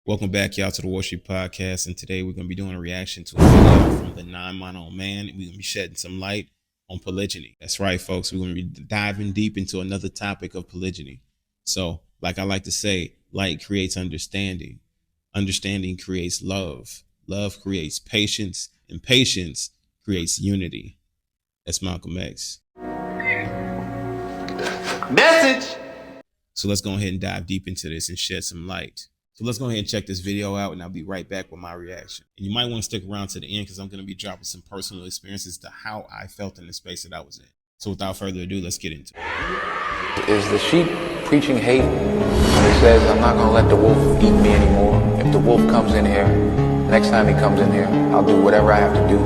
Welcome back, y'all, to the Warsheep Podcast. And today we're going to be doing a reaction to a video from the non-mono man. We're going to be shedding some light on polygyny. That's right, folks. We're going to be diving deep into another topic of polygyny. So, like I like to say, light creates understanding. Understanding creates love. Love creates patience. And patience creates unity. That's Malcolm X. Message! So let's go ahead and dive deep into this and shed some light. So let's go ahead and check this video out, and I'll be right back with my reaction. And you might want to stick around to the end because I'm going to be dropping some personal experiences to how I felt in the space that I was in. So without further ado, let's get into it. Is the sheep preaching hate when it says, I'm not going to let the wolf eat me anymore? If the wolf comes in here, next time he comes in here, I'll do whatever I have to do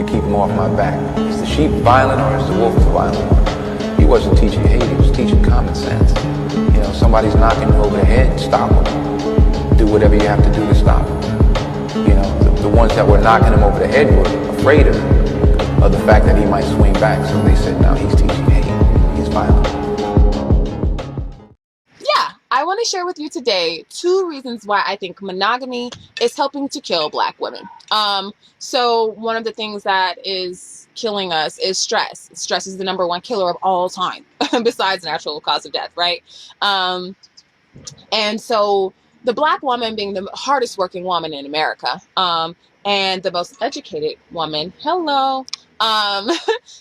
to keep him off my back. Is the sheep violent or is the wolf violent? He wasn't teaching hate, he was teaching common sense. You know, somebody's knocking you over the head, stop them. Do whatever you have to do to stop him. You know, the ones that were knocking him over the head were afraid of the fact that he might swing back. So they said, no, he's teaching hate. He's violent. Yeah, I want to share with you today 2 reasons why I think monogamy is helping to kill Black women. So one of the things that is killing us is stress. Stress is the #1 killer of all time, besides natural cause of death, right? And so the Black woman being the hardest working woman in America, and the most educated woman, hello,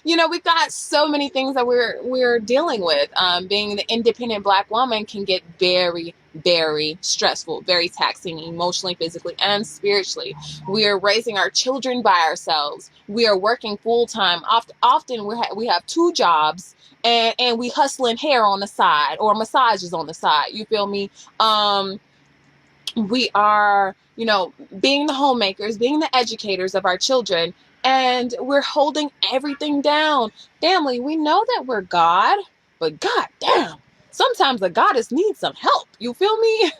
you know, we've got so many things that we're dealing with. Being the independent Black woman can get very, very stressful, very taxing emotionally, physically, and spiritually. We are raising our children by ourselves. We are working full time. Often we have 2 jobs. And we hustling hair on the side or massages on the side. You feel me? We are, you know, being the homemakers, being the educators of our children, and we're holding everything down. Family, we know that we're God, but God damn, sometimes the goddess needs some help. You feel me?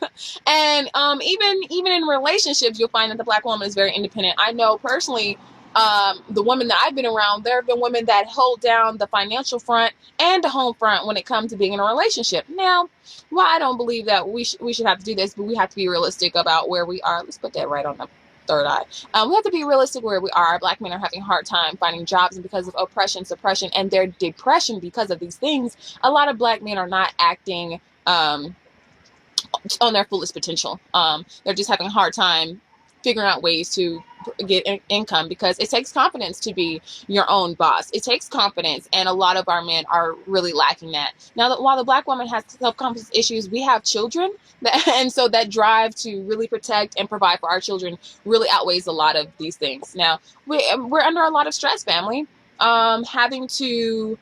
And even in relationships, you'll find that the Black woman is very independent. I know personally, the women that I've been around, there have been women that hold down the financial front and the home front when it comes to being in a relationship. Now, well, I don't believe that we should have to do this, but we have to be realistic about where we are. Let's put that right on the third eye. We have to be realistic where we are. Black men are having a hard time finding jobs, and because of oppression, suppression, and their depression because of these things, a lot of Black men are not acting on their fullest potential. They're just having a hard time figuring out ways to get income, because it takes confidence to be your own boss. It takes confidence, and a lot of our men are really lacking that. Now, while the Black woman has self-confidence issues, we have children, and so that drive to really protect and provide for our children really outweighs a lot of these things. Now, we're under a lot of stress, family, having to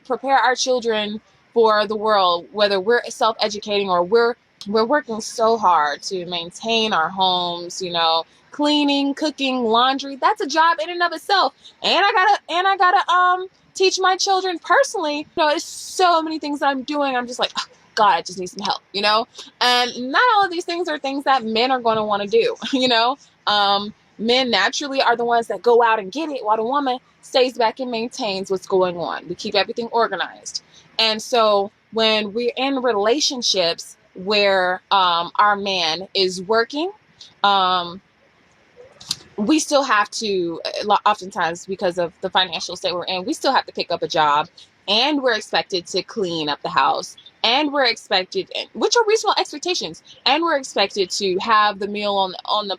prepare our children for the world, whether we're self-educating or we're working so hard to maintain our homes, you know, cleaning, cooking, laundry. That's a job in and of itself. And I gotta teach my children personally. You know, there's so many things that I'm doing. I'm just like, oh, God, I just need some help, you know? And not all of these things are things that men are going to want to do, you know? Men naturally are the ones that go out and get it, while the woman stays back and maintains what's going on. We keep everything organized. And so when we're in relationships where our man is working, we still have to, oftentimes because of the financial state we're in, we still have to pick up a job, and we're expected to clean up the house, and we're expected, which are reasonable expectations, and we're expected to have the meal on the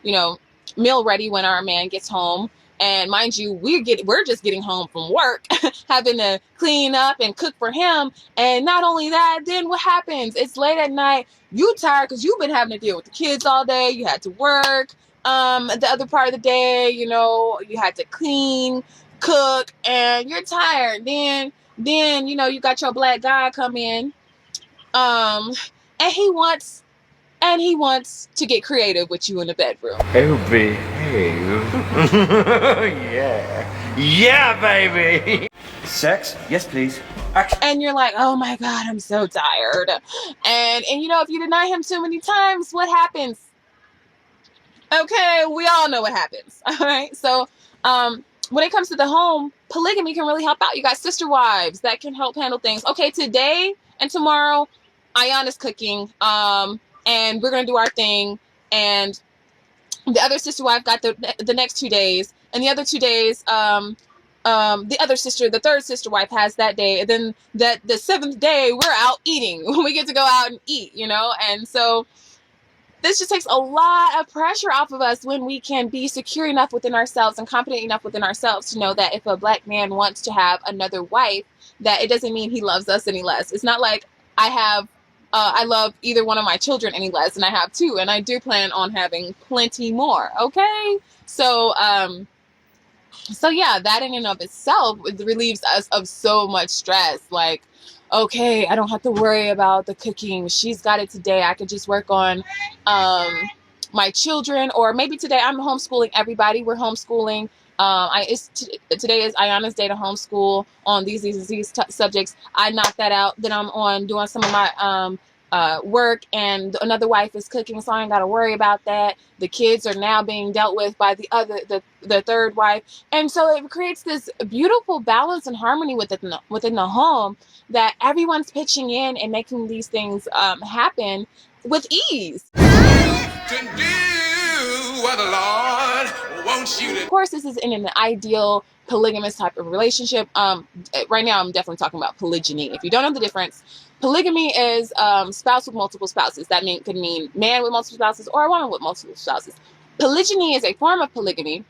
you know, meal ready when our man gets home. And mind you, we're just getting home from work, having to clean up and cook for him. And not only that, then what happens? It's late at night. You tired because you've been having to deal with the kids all day. You had to work. The other part of the day, you know, you had to clean, cook, and you're tired. Then you know, you got your Black guy come in, and he wants to get creative with you in the bedroom. Oh, behave. Yeah, baby. Sex? Yes, please. Action. And you're like, oh my God, I'm so tired. And you know, if you deny him too many times, what happens? Okay, we all know what happens. All right. So when it comes to the home, polygamy can really help out. You got sister wives that can help handle things. Okay, today and tomorrow, Ayana's cooking. and we're going to do our thing. And the other sister wife got the next 2 days, and the other 2 days, the other sister, the third sister wife has that day. And then the seventh day, we're out eating. We get to go out and eat, And so this just takes a lot of pressure off of us when we can be secure enough within ourselves and confident enough within ourselves to know that if a black man wants to have another wife, that it doesn't mean he loves us any less. It's not like I love either one of my children any less, and I have two, and I do plan on having plenty more. Okay. So yeah, that in and of itself, it relieves us of so much stress. Like, okay, I don't have to worry about the cooking. She's got it today. I could just work on my children, or maybe today I'm homeschooling everybody. We're homeschooling. Today is Ayana's day to homeschool on these subjects. I knocked that out. Then I'm on doing some of my work, and another wife is cooking, so I ain't got to worry about that. The kids are now being dealt with by the third wife, and so it creates this beautiful balance and harmony within the home, that everyone's pitching in and making these things happen with ease. Of course, this is in an ideal polygamous type of relationship. Right now, I'm definitely talking about polygyny. If you don't know the difference, polygamy is spouse with multiple spouses. That could mean man with multiple spouses or a woman with multiple spouses. Polygyny is a form of polygamy,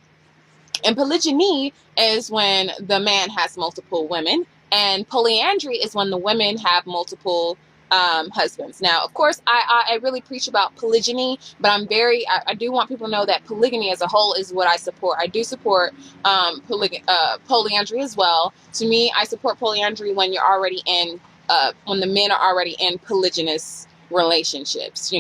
and polygyny is when the man has multiple women, and polyandry is when the women have multiple husbands. Now, of course, I really preach about polygyny, but I do want people to know that polygamy as a whole is what I support. I do support polyandry as well. To me, I support polyandry when you're already in when the men are already in polygynous relationships,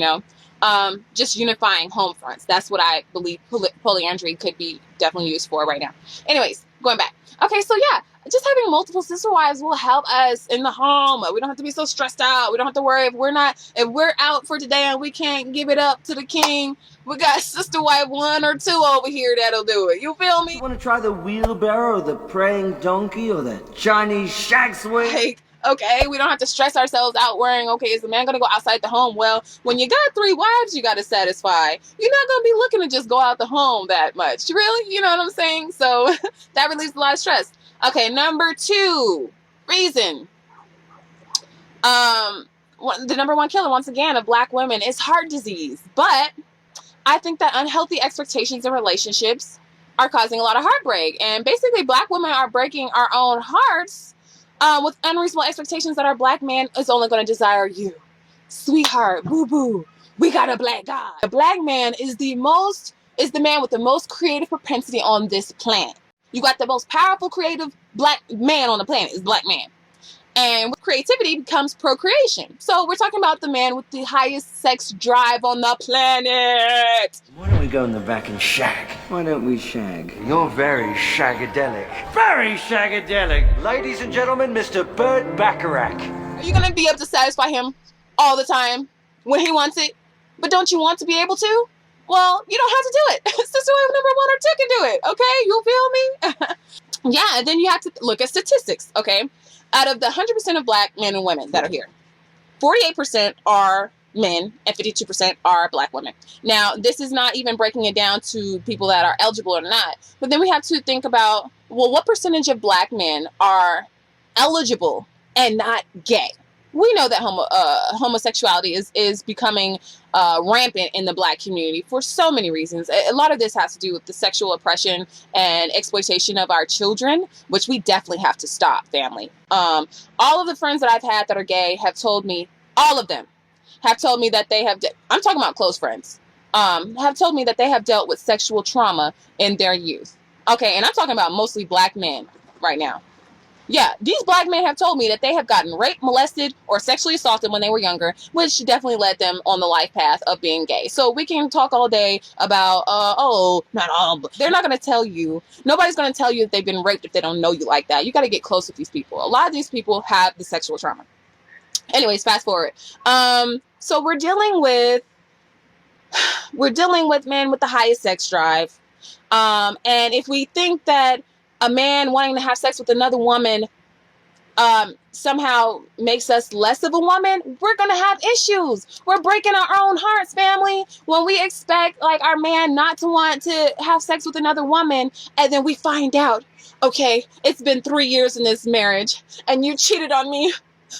just unifying home fronts. That's what I believe polyandry could be definitely used for right now. Anyways, going back. Okay, so yeah, just having multiple sister wives will help us in the home. We don't have to be so stressed out. We don't have to worry if we're out for today and we can't give it up to the king. We got sister wife 1 or 2 over here that'll do it. You feel me? You want to try the wheelbarrow or the praying donkey or the Chinese shag swing? Like, okay, we don't have to stress ourselves out worrying, okay, is the man going to go outside the home? Well, when you got 3 wives you got to satisfy, you're not going to be looking to just go out the home that much. Really? You know what I'm saying? So that relieves a lot of stress. Okay, number 2 reason. The number 1 killer, once again, of black women is heart disease. But I think that unhealthy expectations in relationships are causing a lot of heartbreak. And basically, black women are breaking our own hearts with unreasonable expectations that our black man is only going to desire you. Sweetheart, boo-boo, we got a black guy. A black man is the man with the most creative propensity on this planet. You got the most powerful, creative black man on the planet is black man. And with creativity becomes procreation. So we're talking about the man with the highest sex drive on the planet. Why don't we go in the back and shag? Why don't we shag? You're very shagadelic. Very shagadelic. Ladies and gentlemen, Mr. Burt Bacharach. Are you going to be able to satisfy him all the time when he wants it? But don't you want to be able to? Well, you don't have to do it. Sister wife number 1 or 2 can do it. Okay, you feel me? Yeah, and then you have to look at statistics. Okay, out of the 100% of black men and women that are here, 48% are men and 52% are black women. Now, this is not even breaking it down to people that are eligible or not. But then we have to think about, well, what percentage of black men are eligible and not gay? We know that homosexuality is becoming rampant in the black community for so many reasons. A lot of this has to do with the sexual oppression and exploitation of our children, which we definitely have to stop, family. All of the friends that I've had that are gay have told me, all of them have told me that they have, I'm talking about close friends, have told me that they have dealt with sexual trauma in their youth. Okay, and I'm talking about mostly black men right now. Yeah, these black men have told me that they have gotten raped, molested, or sexually assaulted when they were younger, which definitely led them on the life path of being gay. So we can talk all day about, not all, they're not going to tell you, nobody's going to tell you that they've been raped if they don't know you like that. You got to get close with these people. A lot of these people have the sexual trauma. Anyways, fast forward. So we're dealing with men with the highest sex drive. And if we think that a man wanting to have sex with another woman somehow makes us less of a woman, we're gonna have issues. We're breaking our own hearts, family, when we expect like our man not to want to have sex with another woman, and then we find out, okay, it's been 3 years in this marriage and you cheated on me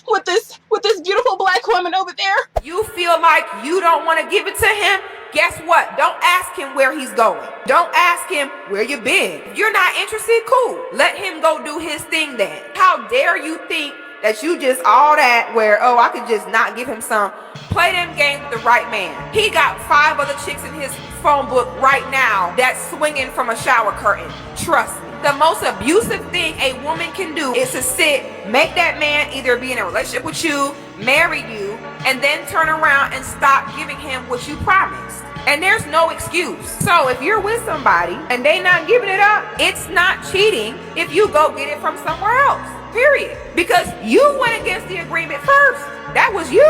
with this beautiful black woman over there. You feel like you don't want to give it to him? Guess what? Don't ask him where he's going. Don't ask him where you been. If you're not interested, cool. Let him go do his thing then. How dare you think that you just all that where, oh, I could just not give him some. Play them games with the right man. He got 5 other chicks in his phone book right now that's swinging from a shower curtain. Trust me. The most abusive thing a woman can do is to sit, make that man either be in a relationship with you, marry you, and then turn around and stop giving him what you promised. And there's no excuse. So if you're with somebody and they not giving it up, it's not cheating if you go get it from somewhere else. Period. Because you went against the agreement first. That was you.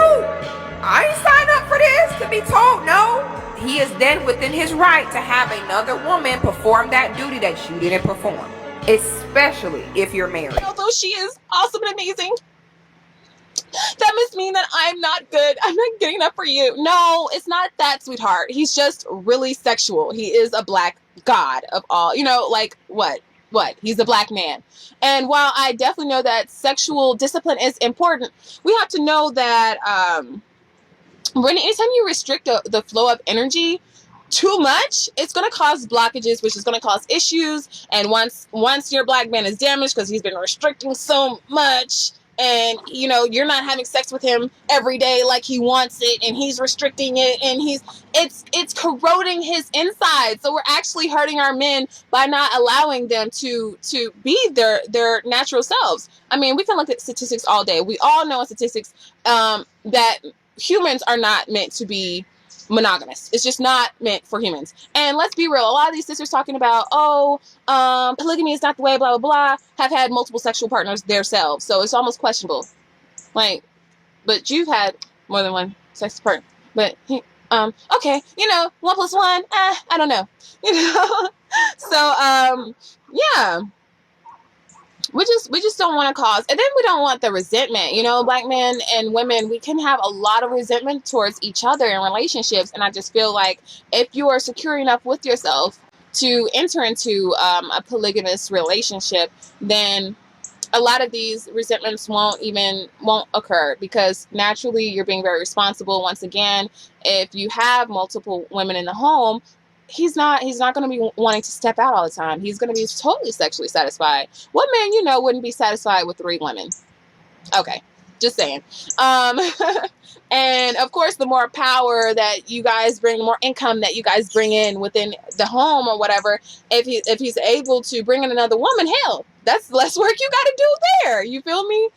I ain't signed up for this to be told no. He is then within his right to have another woman perform that duty that you didn't perform, especially if you're married. Although she is awesome and amazing, that must mean that I'm not good. I'm not good enough for you. No, it's not that, sweetheart. He's just really sexual. He is a black god of all, like what? He's a black man. And while I definitely know that sexual discipline is important, we have to know that, anytime you restrict the flow of energy too much, it's going to cause blockages, which is going to cause issues. And once your black man is damaged because he's been restricting so much, and you're not having sex with him every day like he wants it, and he's restricting it, and it's corroding his insides. So we're actually hurting our men by not allowing them to be their natural selves. I mean, we can look at statistics all day. We all know in statistics that humans are not meant to be monogamous. It's just not meant for humans. And let's be real, a lot of these sisters talking about, polygamy is not the way, blah, blah, blah, have had multiple sexual partners themselves. So it's almost questionable. Like, but you've had more than one sex partner. But, okay, 1 + 1, I don't know. So, yeah. We just don't want to cause, and then we don't want the resentment. Black men and women, we can have a lot of resentment towards each other in relationships. And I just feel like if you are secure enough with yourself to enter into a polygamous relationship, then a lot of these resentments won't occur, because naturally you're being very responsible. Once again, if you have multiple women in the home, he's not going to be wanting to step out all the time. He's going to be totally sexually satisfied. What man wouldn't be satisfied with 3 women? Okay, just saying. And of course, the more power that you guys bring, the more income that you guys bring in within the home or whatever, if he's able to bring in another woman, hell, that's less work you got to do there. You feel me?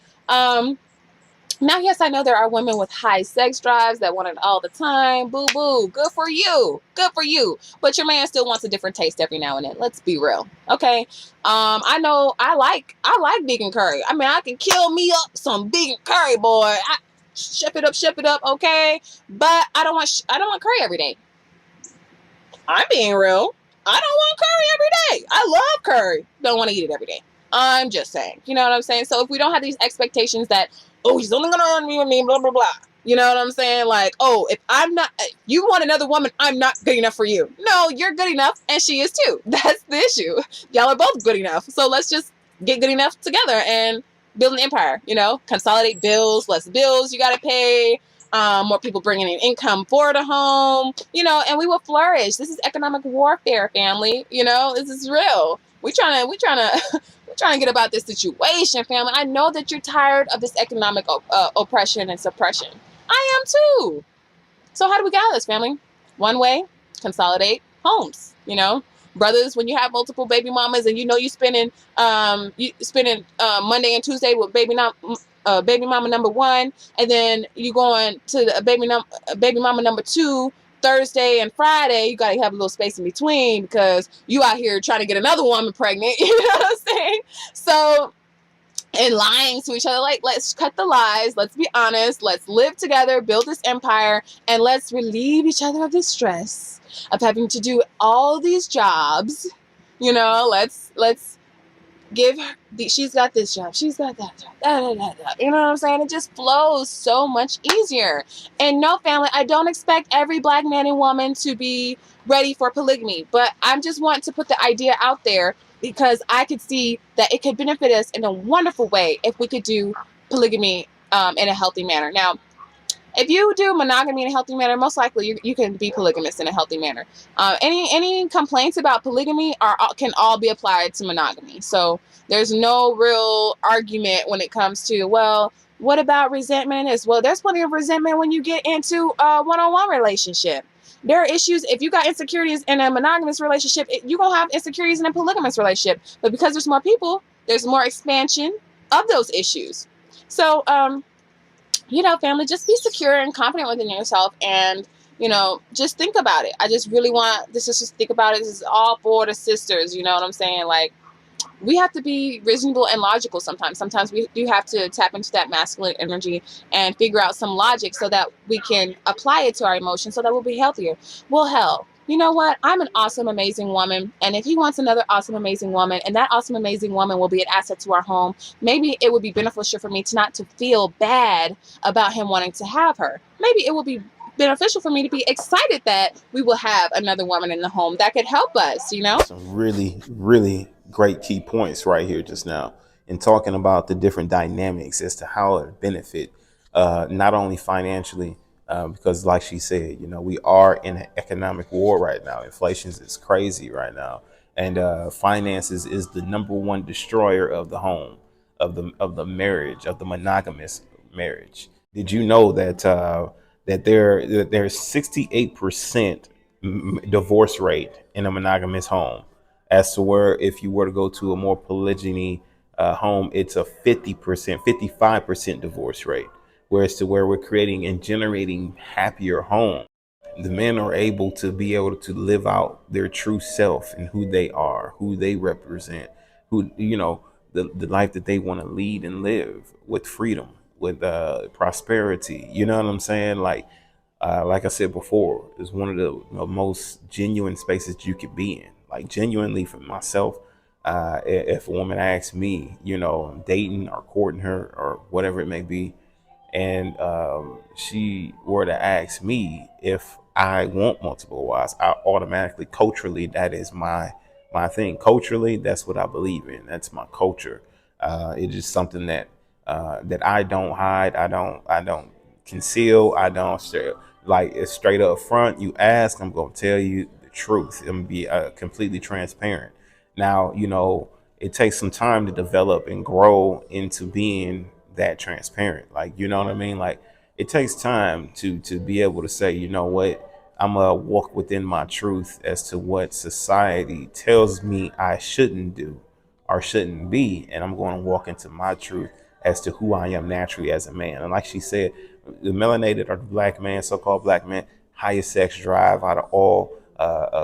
Now, yes, I know there are women with high sex drives that want it all the time. Boo boo. Good for you. Good for you. But your man still wants a different taste every now and then. Let's be real. Okay. I know I like vegan curry. I mean, I can kill me up some vegan curry, boy. Ship it up. Okay. But I don't want curry every day. I'm being real. I don't want curry every day. I love curry. Don't want to eat it every day. I'm just saying. You know what I'm saying? So if we don't have these expectations that, oh, he's only gonna be with me, blah, blah, blah. You know what I'm saying? Like, oh, if you want another woman, I'm not good enough for you. No, you're good enough, and she is too. That's the issue. Y'all are both good enough. So let's just get good enough together and build an empire, consolidate bills, less bills you gotta pay, more people bringing in income for the home, and we will flourish. This is economic warfare, family. This is real. We trying to get about this situation, family. I know that you're tired of this economic oppression and suppression. I am too. So how do we get out of this, family? One way, consolidate homes. Brothers, when you have multiple baby mamas and you spending Monday and Tuesday with baby mama number 1, and then you going to the baby mama number 2 Thursday and Friday, you gotta have a little space in between because you out here trying to get another woman pregnant. You know what I'm saying? So, and lying to each other, like, let's cut the lies. Let's be honest. Let's live together, build this empire, and let's relieve each other of the stress of having to do all these jobs. Let's give her she's got this job, she's got that job, you know what I'm saying? It just flows so much easier. And no, family, I don't expect every Black man and woman to be ready for polygamy, but I just want to put the idea out there because I could see that it could benefit us in a wonderful way if we could do polygamy in a healthy manner. Now, if you do monogamy in a healthy manner, most likely you can be polygamous in a healthy manner. Any complaints about polygamy can all be applied to monogamy. So there's no real argument when it comes to, well, what about resentment? Well, there's plenty of resentment when you get into a one-on-one relationship. There are issues. If you got insecurities in a monogamous relationship, you're going to have insecurities in a polygamous relationship. But because there's more people, there's more expansion of those issues. So, family, just be secure and confident within yourself and, just think about it. I just really want this is just think about it. This is all for the sisters. You know what I'm saying? Like, we have to be reasonable and logical sometimes. Sometimes we do have to tap into that masculine energy and figure out some logic so that we can apply it to our emotions so that we'll be healthier. Well, hell, you know what? I'm an awesome, amazing woman. And if he wants another awesome, amazing woman, and that awesome, amazing woman will be an asset to our home, maybe it would be beneficial for me to not to feel bad about him wanting to have her. Maybe it will be beneficial for me to be excited that we will have another woman in the home that could help us, Some really, really great key points right here just now in talking about the different dynamics as to how it benefit not only financially, because like she said, we are in an economic war right now. Inflation is crazy right now. And finances is the number one destroyer of the home, of the marriage, of the monogamous marriage. Did you know that there's 68% divorce rate in a monogamous home, as to where if you were to go to a more polygyny home, it's a 50%, 55% divorce rate. Whereas to where we're creating and generating happier homes, the men are able to live out their true self and who they are, who they represent, who, the life that they want to lead and live with freedom, with prosperity. You know what I'm saying? Like I said before, it's one of the most genuine spaces you could be in. Like, genuinely, for myself, if a woman asks me, I'm dating or courting her or whatever it may be, and she were to ask me if I want multiple wives, I automatically, culturally, that is my thing. Culturally, that's what I believe in. That's my culture. It is something that I don't hide. I don't conceal. I don't share. Like, it's straight up front. You ask, I'm gonna tell you the truth. I'm gonna be completely transparent. Now, it takes some time to develop and grow into being that transparent. Like, you know what I mean? Like, it takes time to be able to say, you know what, I'm gonna walk within my truth as to what society tells me I shouldn't do or shouldn't be, and I'm going to walk into my truth as to who I am naturally as a man. And like she said, the melanated or the black man, so-called black man, highest sex drive out of all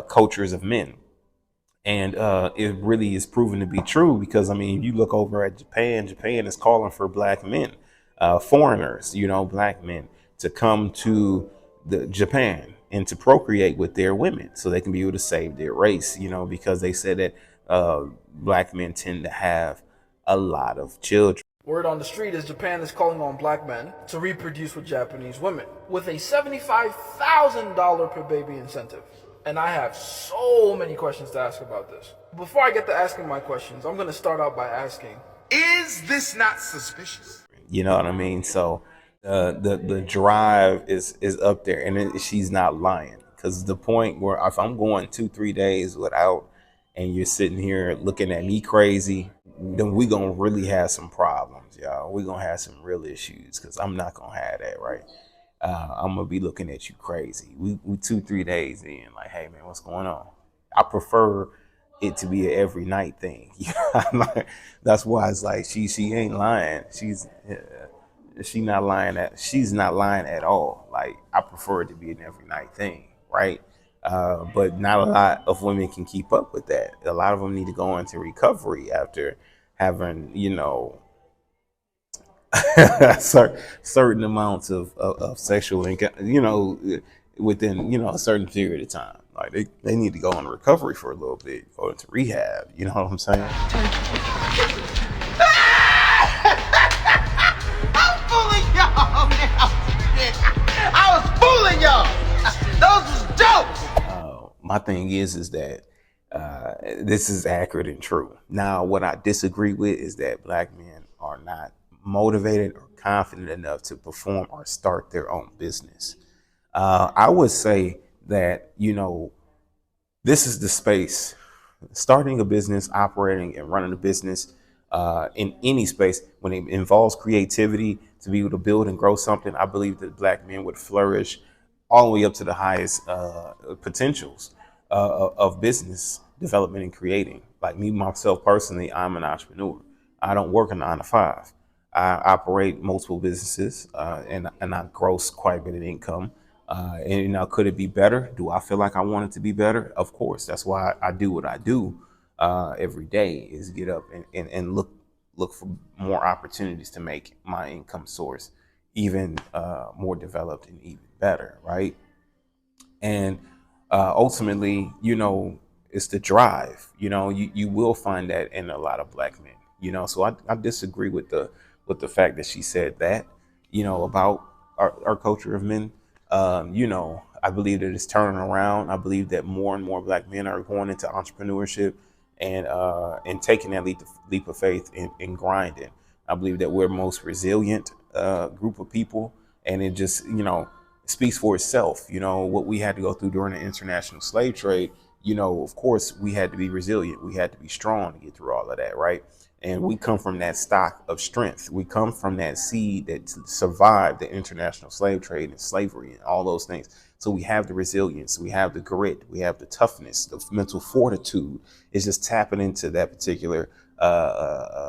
cultures of men. And it really is proven to be true because, you look over at Japan is calling for black men, foreigners, black men, to come to Japan and to procreate with their women so they can be able to save their race, because they said that black men tend to have a lot of children. Word on the street is Japan is calling on black men to reproduce with Japanese women with a $75,000 per baby incentive. And I have so many questions to ask about this. Before I get to asking my questions, I'm going to start out by asking, is this not suspicious? You know what I mean? So the drive is up there, and she's not lying, because the point where if I'm going 2-3 days without, and you're sitting here looking at me crazy, then we gonna really have some problems, y'all. We gonna have some real issues, because I'm not gonna have that, right? I'm gonna be looking at you crazy. We 2-3 days in, like, hey man, what's going on? I prefer it to be an every night thing. That's why it's like she ain't lying. She's not lying at all. Like, I prefer it to be an every night thing, right? But not a lot of women can keep up with that. A lot of them need to go into recovery after having, certain amounts of sexual, within, a certain period of time. Like they need to go on recovery for a little bit, go into rehab. You know what I'm saying? I'm fooling y'all now. I was fooling y'all. Those was jokes. My thing is that this is accurate and true. Now, what I disagree with is that Black men are not motivated or confident enough to perform or start their own business. I would say that, this is the space. Starting a business, operating and running a business in any space, when it involves creativity to be able to build and grow something, I believe that Black men would flourish all the way up to the highest potentials of business development and creating. Like me, myself personally, I'm an entrepreneur. I don't work a 9 to 5. I operate multiple businesses and I gross quite a bit of income. And could it be better? Do I feel like I want it to be better? Of course. That's why I do what I do every day, is get up and look for more opportunities to make my income source even more developed and even better, right? And ultimately, it's the drive. You will find that in a lot of Black men. So I disagree with the fact that she said that, about our culture of men. I believe that it's turning around. I believe that more and more Black men are going into entrepreneurship and taking that leap of faith and grinding. I believe that we're most resilient group of people, and it just speaks for itself. What we had to go through during the international slave trade. Of course, we had to be resilient. We had to be strong to get through all of that, right? And we come from that stock of strength. We come from that seed that survived the international slave trade and slavery and all those things. So we have the resilience, we have the grit, we have the toughness, the mental fortitude. It's just tapping into that particular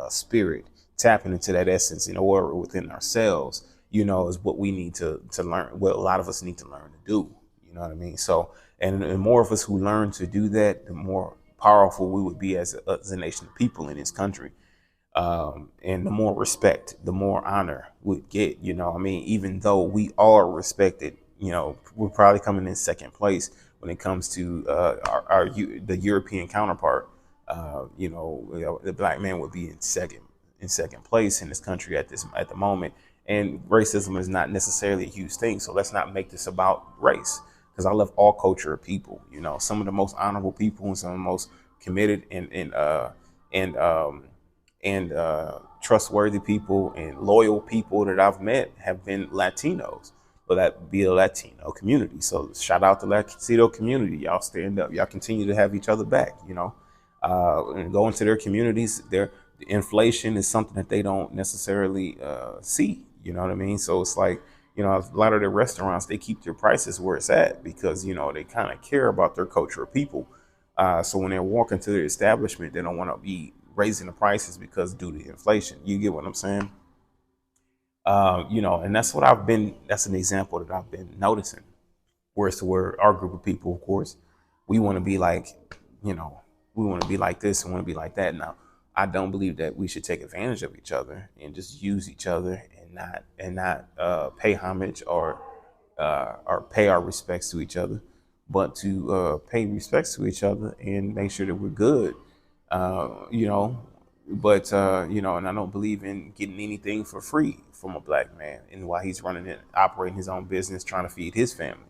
spirit, tapping into that essence and aura within ourselves, is what we need to learn, what a lot of us need to learn to do. You know what I mean? So, and the more of us who learn to do that, the more powerful we would be as a nation of people in this country. And the more respect, the more honor we'd get, even though we are respected, we're probably coming in second place when it comes to the European counterpart. The Black man would be in second place in this country at the moment. And racism is not necessarily a huge thing. So let's not make this about race, because I love all culture of people. Some of the most honorable people and some of the most committed and trustworthy people and loyal people that I've met have been Latinos, but that be a Latino community. So shout out to the Latino community. Y'all stand up. Y'all continue to have each other back, and go into their communities. The inflation is something that they don't necessarily see. You know what I mean? So it's like, a lot of their restaurants, they keep their prices where it's at because, they kind of care about their culture of people. So when they're walking to their establishment, they don't want to be raising the prices because due to inflation. You get what I'm saying? And that's an example that I've been noticing. Whereas where our group of people, of course, we want to be like, we want to be like this and want to be like that. Now, I don't believe that we should take advantage of each other and just use each other and not pay homage or pay our respects to each other, but to pay respects to each other and make sure that we're good. But and I don't believe in getting anything for free from a Black man, and while he's running it, operating his own business, trying to feed his family.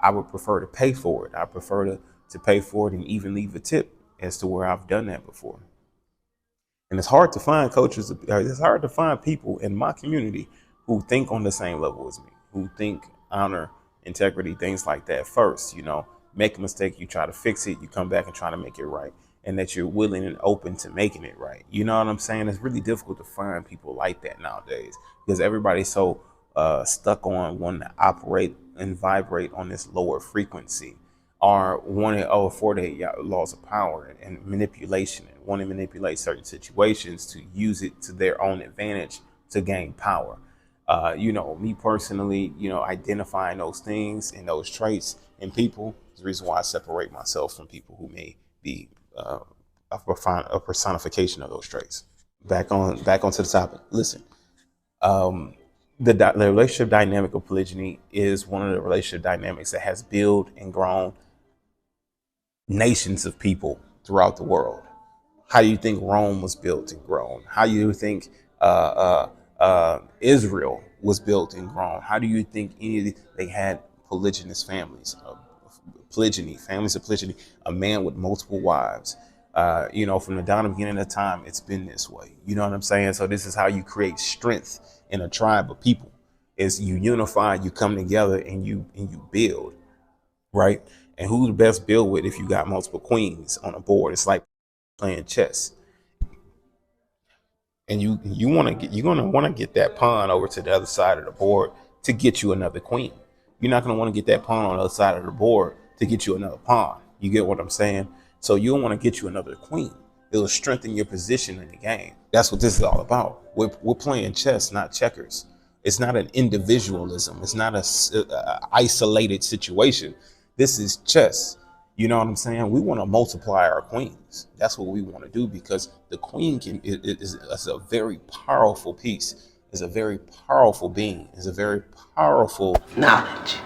I would prefer to pay for it. I prefer to pay for it and even leave a tip, as to where I've done that before. And it's hard to find coaches. It's hard to find people in my community who think on the same level as me, who think honor, integrity, things like that first. Make a mistake, you try to fix it, you come back and try to make it right, and that you're willing and open to making it right. You know what I'm saying? It's really difficult to find people like that nowadays because everybody's so stuck on wanting to operate and vibrate on this lower frequency, or wanting for the laws of power and manipulation, and want to manipulate certain situations to use it to their own advantage to gain power. Me personally, identifying those things and those traits in people is the reason why I separate myself from people who may be a personification of those traits. Back onto the topic. Listen, the relationship dynamic of polygyny is one of the relationship dynamics that has built and grown nations of people throughout the world. How do you think Rome was built and grown? How do you think Israel was built and grown? How do you think they had polygynous families, polygyny, families of polygyny, a man with multiple wives? From the dawn of the beginning of time, it's been this way. You know what I'm saying? So this is how you create strength in a tribe of people. Is you unify, you come together, and you build, right? And who the best build with if you got multiple queens on a board? It's like playing chess. And you're gonna want to get that pawn over to the other side of the board to get you another queen. You're not gonna want to get that pawn on the other side of the board to get you another pawn. You get what I'm saying? So you don't want to get you another queen. It'll strengthen your position in the game. That's what this is all about. We're playing chess, not checkers. It's not an individualism. It's not a isolated situation. This is chess. You know what I'm saying? We want to multiply our queens. That's what we want to do, because the queen is a very powerful piece. Is a very powerful being. Is a very powerful Knowledge.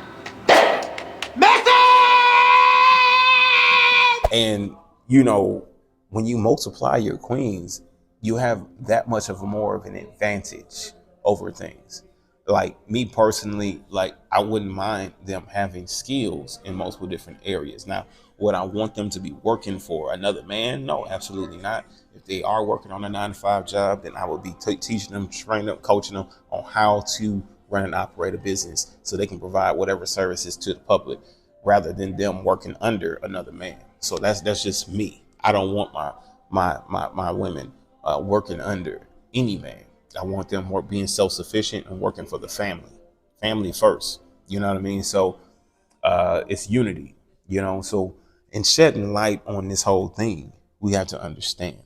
And when you multiply your queens, you have that much of more of an advantage over things. Like me personally, like I wouldn't mind them having skills in multiple different areas. Now, would I want them to be working for another man? No, absolutely not. If they are working on a 9-to-5 job, then I would be teaching them, training them, coaching them on how to run and operate a business so they can provide whatever services to the public, rather than them working under another man. So that's just me. I don't want my women working under any man. I want them being self-sufficient and working for the family first. You know what I mean? So it's unity, so in shedding light on this whole thing, we have to understand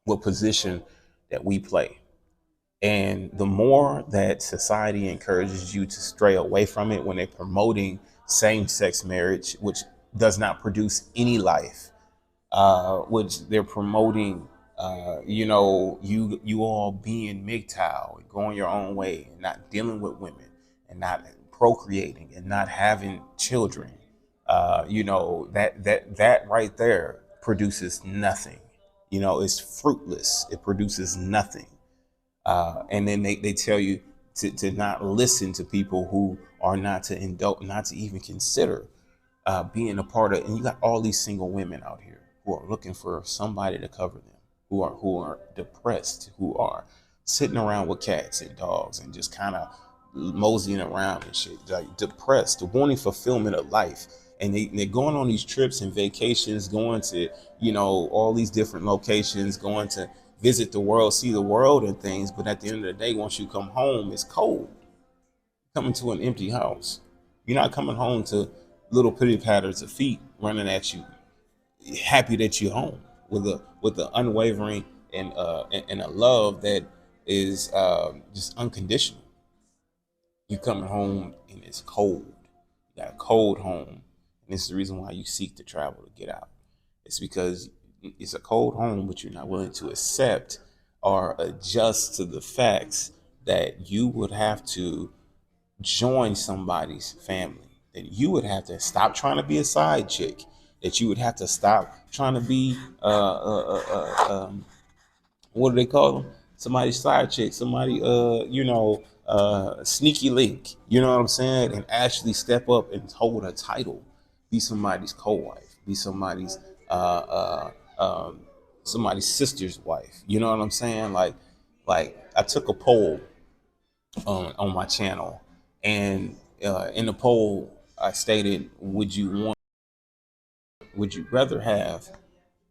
what position that we play. And the more that society encourages you to stray away from it when they're promoting same-sex marriage, which does not produce any life, which they're promoting, you all being MGTOW and going your own way and not dealing with women and not procreating and not having children, that right there produces nothing. It's fruitless. It produces nothing. And then they tell you to not listen to people who are not to even consider being a part of. And you got all these single women out here who are looking for somebody to cover them, who are depressed, who are sitting around with cats and dogs and just kind of moseying around and shit, like depressed, wanting fulfillment of life. And they're going on these trips and vacations, going to, all these different locations, going to visit the world, see the world and things. But at the end of the day, once you come home, it's cold. Coming to an empty house. You're not coming home to little pitty patters of feet running at you, happy that you're home with the unwavering and a love that is just unconditional. You coming home and it's cold. You got a cold home. And this is the reason why you seek to travel to get out. It's because it's a cold home, but you're not willing to accept or adjust to the facts that you would have to join somebody's family, that you would have to stop trying to be a side chick, that you would have to stop trying to be what do they call them? Somebody's side chick, somebody sneaky link, you know what I'm saying? And actually step up and hold a title, be somebody's co-wife, be somebody's somebody's sister's wife. You know what I'm saying? Like I took a poll on my channel, and in the poll I stated, would you rather have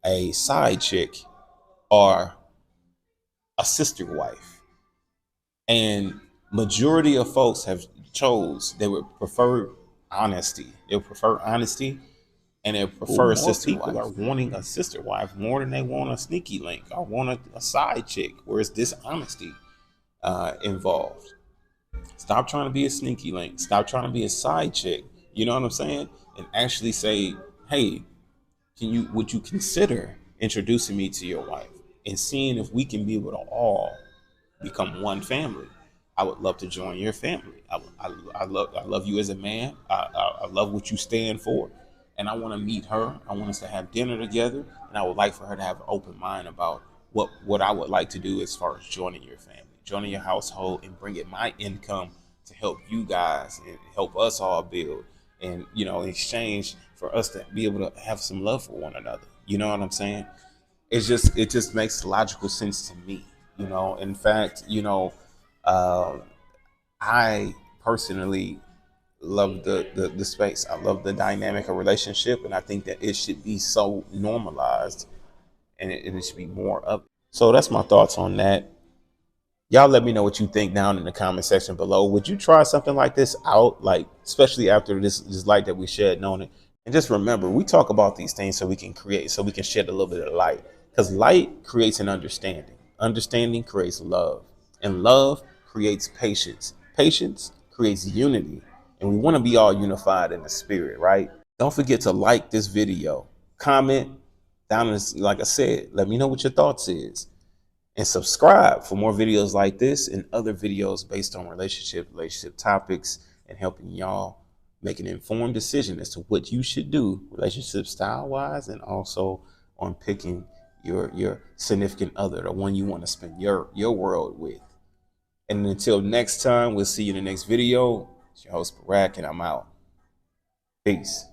a side chick or a sister wife? And majority of folks have chose they would prefer honesty. They would prefer honesty, and they prefer a sister wife. People are wanting a sister wife more than they want a sneaky link or want a side chick where it's dishonesty involved. Stop trying to be a sneaky link. Stop trying to be a side chick. You know what I'm saying? And actually say, hey, would you consider introducing me to your wife and seeing if we can be able to all become one family? I would love to join your family. I love you as a man. I love what you stand for. And I want to meet her. I want us to have dinner together. And I would like for her to have an open mind about what I would like to do as far as joining your family, joining your household, and bringing my income to help you guys and help us all build. And, you know, in exchange for us to be able to have some love for one another. You know what I'm saying? It just makes logical sense to me. You know, in fact, you know, I personally love the space. I love the dynamic of relationship, and I think that it should be so normalized, and it should be more of it. So that's my thoughts on that. Y'all let me know what you think down in the comment section below. Would you try something like this out, like especially after this light that we shed on it? And just remember, we talk about these things so we can shed a little bit of light, because light creates an understanding. Understanding creates love, and love creates patience. Patience creates unity, and we want to be all unified in the spirit, right? Don't forget to like this video, comment down in this, like I said, let me know what your thoughts is, and subscribe for more videos like this and other videos based on relationship topics, and helping y'all make an informed decision as to what you should do relationship style wise, and also on picking your significant other, the one you want to spend your world with. And until next time, we'll see you in the next video. It's your host, Barack, and I'm out. Peace.